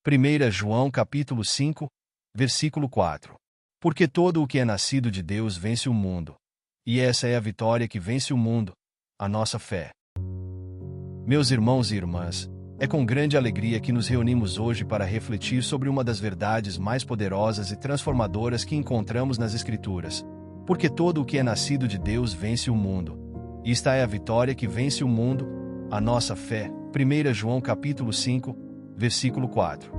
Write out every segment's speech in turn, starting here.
1 João capítulo 5, versículo 4. Porque todo o que é nascido de Deus vence o mundo. E essa é a vitória que vence o mundo, a nossa fé. Meus irmãos e irmãs, é com grande alegria que nos reunimos hoje para refletir sobre uma das verdades mais poderosas e transformadoras que encontramos nas Escrituras. Porque todo o que é nascido de Deus vence o mundo. E esta é a vitória que vence o mundo, a nossa fé. 1 João capítulo 5, versículo 4.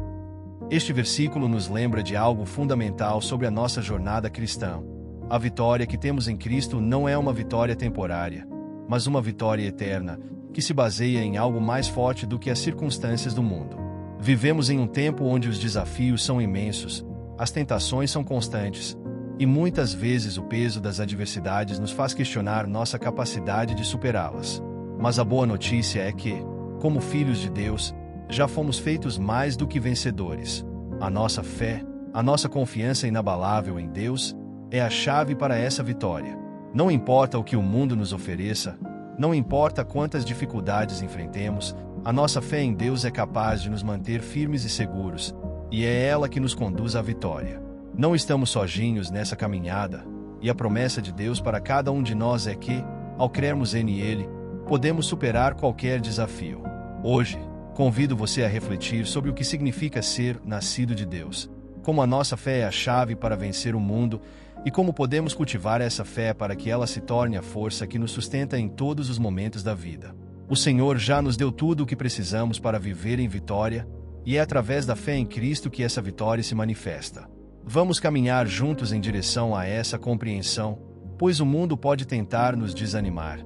Este versículo nos lembra de algo fundamental sobre a nossa jornada cristã. A vitória que temos em Cristo não é uma vitória temporária, mas uma vitória eterna, que se baseia em algo mais forte do que as circunstâncias do mundo. Vivemos em um tempo onde os desafios são imensos, as tentações são constantes, e muitas vezes o peso das adversidades nos faz questionar nossa capacidade de superá-las. Mas a boa notícia é que, como filhos de Deus, já fomos feitos mais do que vencedores. A nossa fé, a nossa confiança inabalável em Deus, é a chave para essa vitória. Não importa o que o mundo nos ofereça, não importa quantas dificuldades enfrentemos, a nossa fé em Deus é capaz de nos manter firmes e seguros, e é ela que nos conduz à vitória. Não estamos sozinhos nessa caminhada, e a promessa de Deus para cada um de nós é que, ao crermos em Ele, podemos superar qualquer desafio. Hoje, convido você a refletir sobre o que significa ser nascido de Deus, como a nossa fé é a chave para vencer o mundo e como podemos cultivar essa fé para que ela se torne a força que nos sustenta em todos os momentos da vida. O Senhor já nos deu tudo o que precisamos para viver em vitória, e é através da fé em Cristo que essa vitória se manifesta. Vamos caminhar juntos em direção a essa compreensão, pois o mundo pode tentar nos desanimar,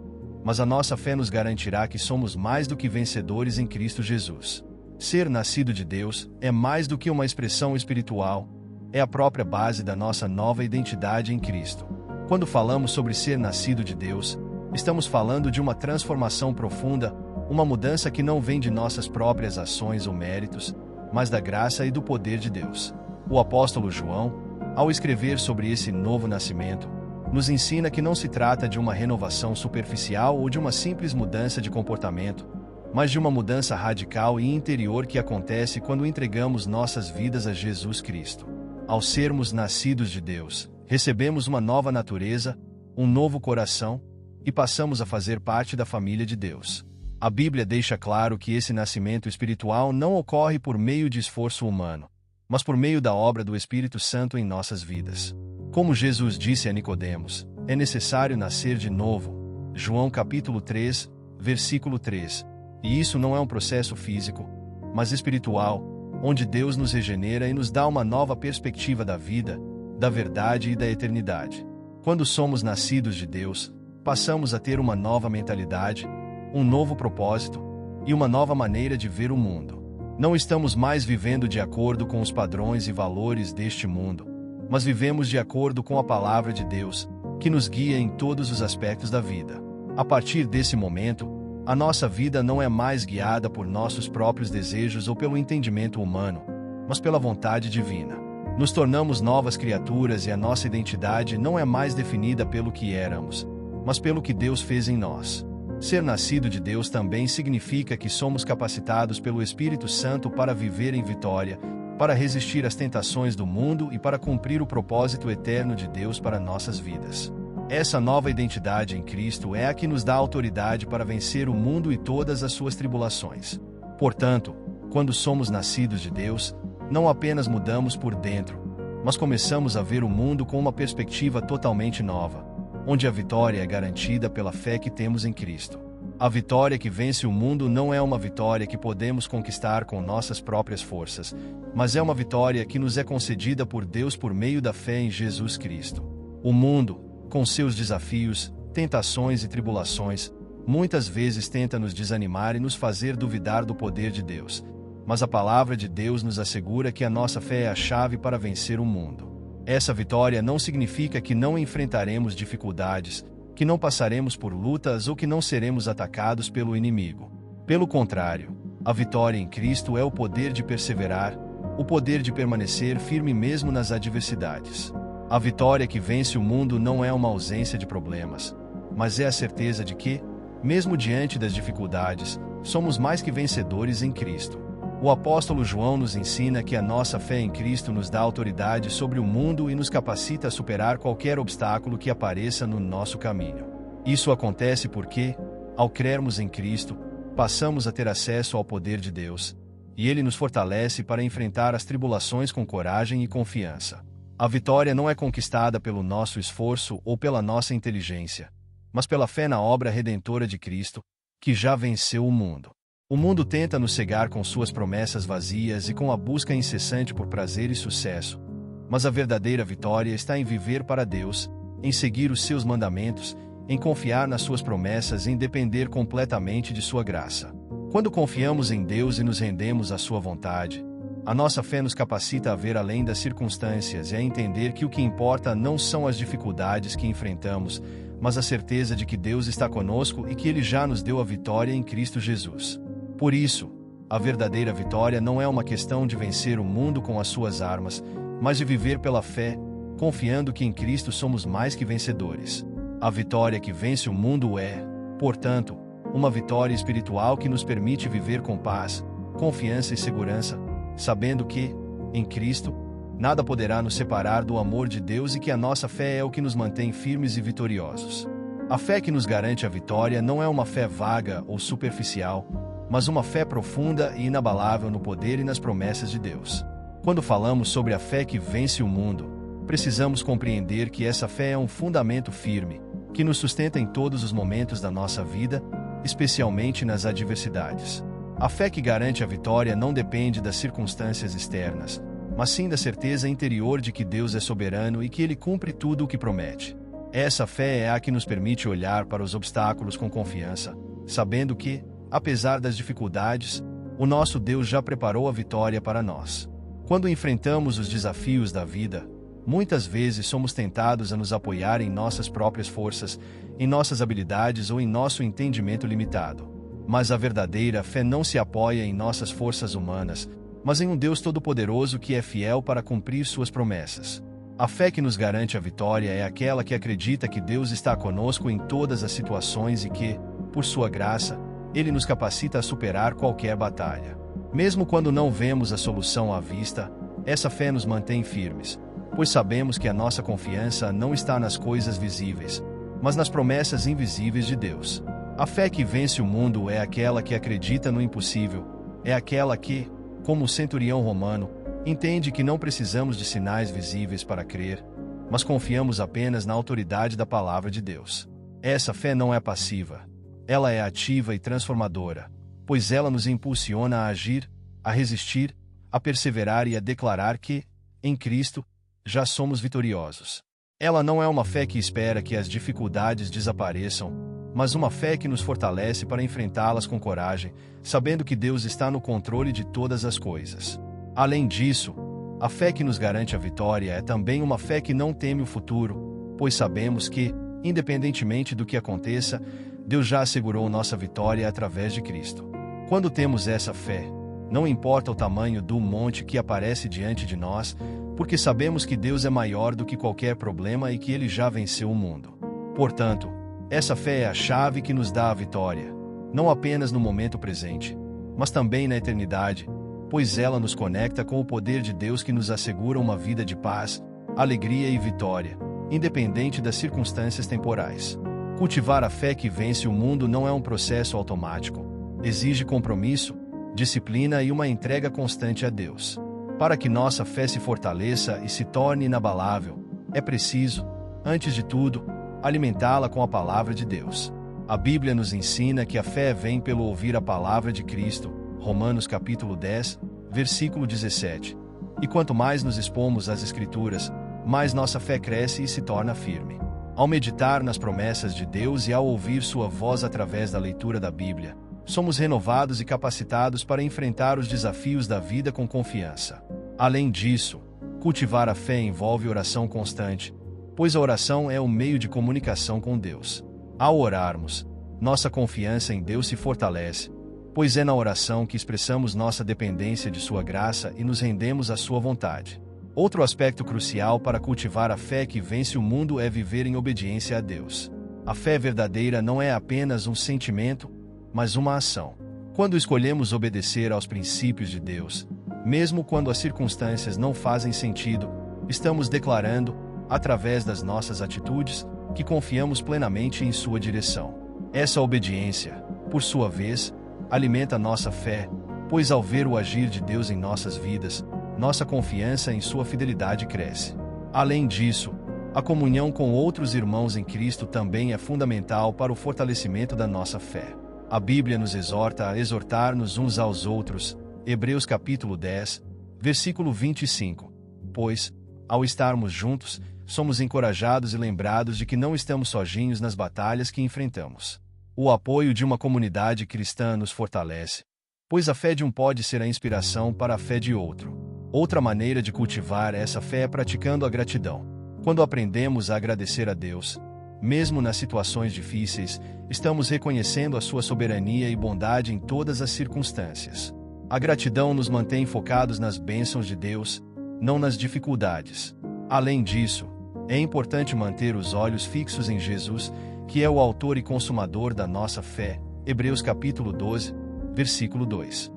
mas a nossa fé nos garantirá que somos mais do que vencedores em Cristo Jesus. Ser nascido de Deus é mais do que uma expressão espiritual, é a própria base da nossa nova identidade em Cristo. Quando falamos sobre ser nascido de Deus, estamos falando de uma transformação profunda, uma mudança que não vem de nossas próprias ações ou méritos, mas da graça e do poder de Deus. O apóstolo João, ao escrever sobre esse novo nascimento, nos ensina que não se trata de uma renovação superficial ou de uma simples mudança de comportamento, mas de uma mudança radical e interior que acontece quando entregamos nossas vidas a Jesus Cristo. Ao sermos nascidos de Deus, recebemos uma nova natureza, um novo coração, e passamos a fazer parte da família de Deus. A Bíblia deixa claro que esse nascimento espiritual não ocorre por meio de esforço humano, mas por meio da obra do Espírito Santo em nossas vidas. Como Jesus disse a Nicodemos, é necessário nascer de novo. João capítulo 3, versículo 3. E isso não é um processo físico, mas espiritual, onde Deus nos regenera e nos dá uma nova perspectiva da vida, da verdade e da eternidade. Quando somos nascidos de Deus, passamos a ter uma nova mentalidade, um novo propósito e uma nova maneira de ver o mundo. Não estamos mais vivendo de acordo com os padrões e valores deste mundo, mas vivemos de acordo com a palavra de Deus, que nos guia em todos os aspectos da vida. A partir desse momento, a nossa vida não é mais guiada por nossos próprios desejos ou pelo entendimento humano, mas pela vontade divina. Nos tornamos novas criaturas e a nossa identidade não é mais definida pelo que éramos, mas pelo que Deus fez em nós. Ser nascido de Deus também significa que somos capacitados pelo Espírito Santo para viver em vitória, para resistir às tentações do mundo e para cumprir o propósito eterno de Deus para nossas vidas. Essa nova identidade em Cristo é a que nos dá autoridade para vencer o mundo e todas as suas tribulações. Portanto, quando somos nascidos de Deus, não apenas mudamos por dentro, mas começamos a ver o mundo com uma perspectiva totalmente nova, onde a vitória é garantida pela fé que temos em Cristo. A vitória que vence o mundo não é uma vitória que podemos conquistar com nossas próprias forças, mas é uma vitória que nos é concedida por Deus por meio da fé em Jesus Cristo. O mundo, com seus desafios, tentações e tribulações, muitas vezes tenta nos desanimar e nos fazer duvidar do poder de Deus. Mas a palavra de Deus nos assegura que a nossa fé é a chave para vencer o mundo. Essa vitória não significa que não enfrentaremos dificuldades, que não passaremos por lutas ou que não seremos atacados pelo inimigo. Pelo contrário, a vitória em Cristo é o poder de perseverar, o poder de permanecer firme mesmo nas adversidades. A vitória que vence o mundo não é uma ausência de problemas, mas é a certeza de que, mesmo diante das dificuldades, somos mais que vencedores em Cristo. O apóstolo João nos ensina que a nossa fé em Cristo nos dá autoridade sobre o mundo e nos capacita a superar qualquer obstáculo que apareça no nosso caminho. Isso acontece porque, ao crermos em Cristo, passamos a ter acesso ao poder de Deus, e Ele nos fortalece para enfrentar as tribulações com coragem e confiança. A vitória não é conquistada pelo nosso esforço ou pela nossa inteligência, mas pela fé na obra redentora de Cristo, que já venceu o mundo. O mundo tenta nos cegar com suas promessas vazias e com a busca incessante por prazer e sucesso, mas a verdadeira vitória está em viver para Deus, em seguir os seus mandamentos, em confiar nas suas promessas e em depender completamente de sua graça. Quando confiamos em Deus e nos rendemos à sua vontade, a nossa fé nos capacita a ver além das circunstâncias e a entender que o que importa não são as dificuldades que enfrentamos, mas a certeza de que Deus está conosco e que Ele já nos deu a vitória em Cristo Jesus. Por isso, a verdadeira vitória não é uma questão de vencer o mundo com as suas armas, mas de viver pela fé, confiando que em Cristo somos mais que vencedores. A vitória que vence o mundo é, portanto, uma vitória espiritual que nos permite viver com paz, confiança e segurança, sabendo que, em Cristo, nada poderá nos separar do amor de Deus e que a nossa fé é o que nos mantém firmes e vitoriosos. A fé que nos garante a vitória não é uma fé vaga ou superficial, mas uma fé profunda e inabalável no poder e nas promessas de Deus. Quando falamos sobre a fé que vence o mundo, precisamos compreender que essa fé é um fundamento firme, que nos sustenta em todos os momentos da nossa vida, especialmente nas adversidades. A fé que garante a vitória não depende das circunstâncias externas, mas sim da certeza interior de que Deus é soberano e que Ele cumpre tudo o que promete. Essa fé é a que nos permite olhar para os obstáculos com confiança, sabendo que, apesar das dificuldades, o nosso Deus já preparou a vitória para nós. Quando enfrentamos os desafios da vida, muitas vezes somos tentados a nos apoiar em nossas próprias forças, em nossas habilidades ou em nosso entendimento limitado. Mas a verdadeira fé não se apoia em nossas forças humanas, mas em um Deus todo-poderoso que é fiel para cumprir suas promessas. A fé que nos garante a vitória é aquela que acredita que Deus está conosco em todas as situações e que, por sua graça, Ele nos capacita a superar qualquer batalha. Mesmo quando não vemos a solução à vista, essa fé nos mantém firmes, pois sabemos que a nossa confiança não está nas coisas visíveis, mas nas promessas invisíveis de Deus. A fé que vence o mundo é aquela que acredita no impossível, é aquela que, como o centurião romano, entende que não precisamos de sinais visíveis para crer, mas confiamos apenas na autoridade da palavra de Deus. Essa fé não é passiva, ela é ativa e transformadora, pois ela nos impulsiona a agir, a resistir, a perseverar e a declarar que, em Cristo, já somos vitoriosos. Ela não é uma fé que espera que as dificuldades desapareçam, mas uma fé que nos fortalece para enfrentá-las com coragem, sabendo que Deus está no controle de todas as coisas. Além disso, a fé que nos garante a vitória é também uma fé que não teme o futuro, pois sabemos que, independentemente do que aconteça, Deus já assegurou nossa vitória através de Cristo. Quando temos essa fé, não importa o tamanho do monte que aparece diante de nós, porque sabemos que Deus é maior do que qualquer problema e que Ele já venceu o mundo. Portanto, essa fé é a chave que nos dá a vitória, não apenas no momento presente, mas também na eternidade, pois ela nos conecta com o poder de Deus que nos assegura uma vida de paz, alegria e vitória, independente das circunstâncias temporais. Cultivar a fé que vence o mundo não é um processo automático. Exige compromisso, disciplina e uma entrega constante a Deus. Para que nossa fé se fortaleça e se torne inabalável, é preciso, antes de tudo, alimentá-la com a palavra de Deus. A Bíblia nos ensina que a fé vem pelo ouvir a palavra de Cristo, Romanos capítulo 10, versículo 17. E quanto mais nos expomos às Escrituras, mais nossa fé cresce e se torna firme. Ao meditar nas promessas de Deus e ao ouvir sua voz através da leitura da Bíblia, somos renovados e capacitados para enfrentar os desafios da vida com confiança. Além disso, cultivar a fé envolve oração constante, pois a oração é o meio de comunicação com Deus. Ao orarmos, nossa confiança em Deus se fortalece, pois é na oração que expressamos nossa dependência de sua graça e nos rendemos à sua vontade. Outro aspecto crucial para cultivar a fé que vence o mundo é viver em obediência a Deus. A fé verdadeira não é apenas um sentimento, mas uma ação. Quando escolhemos obedecer aos princípios de Deus, mesmo quando as circunstâncias não fazem sentido, estamos declarando, através das nossas atitudes, que confiamos plenamente em sua direção. Essa obediência, por sua vez, alimenta nossa fé, pois ao ver o agir de Deus em nossas vidas, nossa confiança em sua fidelidade cresce. Além disso, a comunhão com outros irmãos em Cristo também é fundamental para o fortalecimento da nossa fé. A Bíblia nos exorta a exortar-nos uns aos outros, Hebreus capítulo 10, versículo 25. Pois, ao estarmos juntos, somos encorajados e lembrados de que não estamos sozinhos nas batalhas que enfrentamos. O apoio de uma comunidade cristã nos fortalece, pois a fé de um pode ser a inspiração para a fé de outro. Outra maneira de cultivar essa fé é praticando a gratidão. Quando aprendemos a agradecer a Deus, mesmo nas situações difíceis, estamos reconhecendo a sua soberania e bondade em todas as circunstâncias. A gratidão nos mantém focados nas bênçãos de Deus, não nas dificuldades. Além disso, é importante manter os olhos fixos em Jesus, que é o autor e consumador da nossa fé, Hebreus capítulo 12, versículo 2.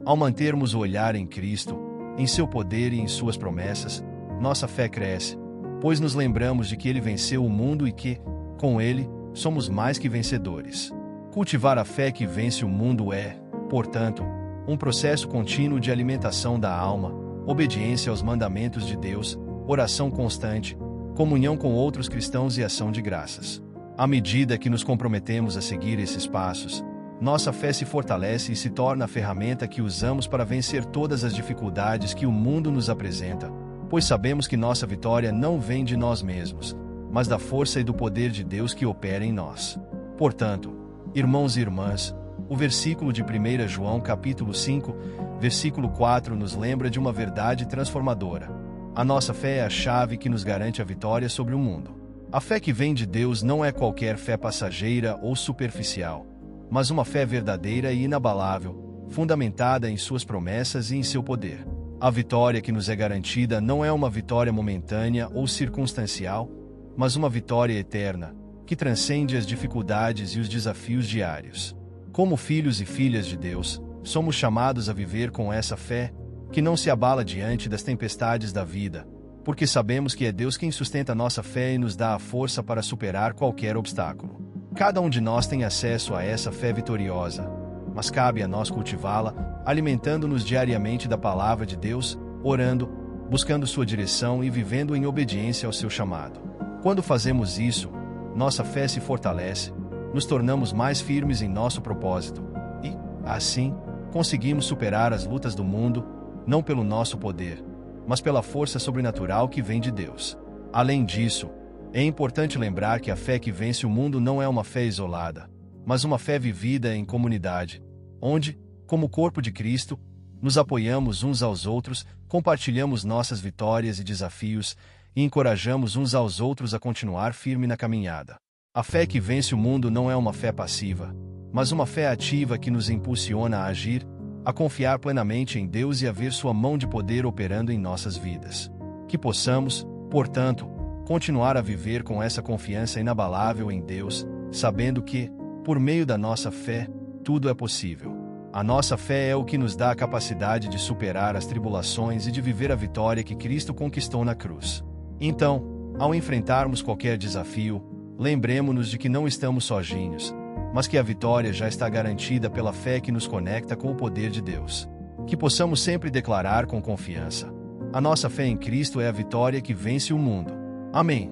Ao mantermos o olhar em Cristo, em seu poder e em suas promessas, nossa fé cresce, pois nos lembramos de que Ele venceu o mundo e que, com Ele, somos mais que vencedores. Cultivar a fé que vence o mundo é, portanto, um processo contínuo de alimentação da alma, obediência aos mandamentos de Deus, oração constante, comunhão com outros cristãos e ação de graças. À medida que nos comprometemos a seguir esses passos, nossa fé se fortalece e se torna a ferramenta que usamos para vencer todas as dificuldades que o mundo nos apresenta, pois sabemos que nossa vitória não vem de nós mesmos, mas da força e do poder de Deus que opera em nós. Portanto, irmãos e irmãs, o versículo de 1 João capítulo 5, versículo 4 nos lembra de uma verdade transformadora. A nossa fé é a chave que nos garante a vitória sobre o mundo. A fé que vem de Deus não é qualquer fé passageira ou superficial, mas uma fé verdadeira e inabalável, fundamentada em suas promessas e em seu poder. A vitória que nos é garantida não é uma vitória momentânea ou circunstancial, mas uma vitória eterna, que transcende as dificuldades e os desafios diários. Como filhos e filhas de Deus, somos chamados a viver com essa fé, que não se abala diante das tempestades da vida, porque sabemos que é Deus quem sustenta nossa fé e nos dá a força para superar qualquer obstáculo. Cada um de nós tem acesso a essa fé vitoriosa, mas cabe a nós cultivá-la, alimentando-nos diariamente da palavra de Deus, orando, buscando sua direção e vivendo em obediência ao seu chamado. Quando fazemos isso, nossa fé se fortalece, nos tornamos mais firmes em nosso propósito e, assim, conseguimos superar as lutas do mundo, não pelo nosso poder, mas pela força sobrenatural que vem de Deus. Além disso, é importante lembrar que a fé que vence o mundo não é uma fé isolada, mas uma fé vivida em comunidade, onde, como corpo de Cristo, nos apoiamos uns aos outros, compartilhamos nossas vitórias e desafios e encorajamos uns aos outros a continuar firme na caminhada. A fé que vence o mundo não é uma fé passiva, mas uma fé ativa que nos impulsiona a agir, a confiar plenamente em Deus e a ver sua mão de poder operando em nossas vidas. Que possamos, portanto, continuar a viver com essa confiança inabalável em Deus, sabendo que, por meio da nossa fé, tudo é possível. A nossa fé é o que nos dá a capacidade de superar as tribulações e de viver a vitória que Cristo conquistou na cruz. Então, ao enfrentarmos qualquer desafio, lembremos-nos de que não estamos sozinhos, mas que a vitória já está garantida pela fé que nos conecta com o poder de Deus. Que possamos sempre declarar com confiança: a nossa fé em Cristo é a vitória que vence o mundo. Amém.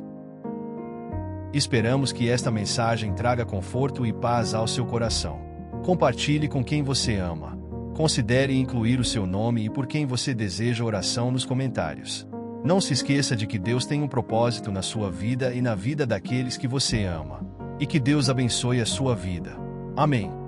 Esperamos que esta mensagem traga conforto e paz ao seu coração. Compartilhe com quem você ama. Considere incluir o seu nome e por quem você deseja oração nos comentários. Não se esqueça de que Deus tem um propósito na sua vida e na vida daqueles que você ama. E que Deus abençoe a sua vida. Amém.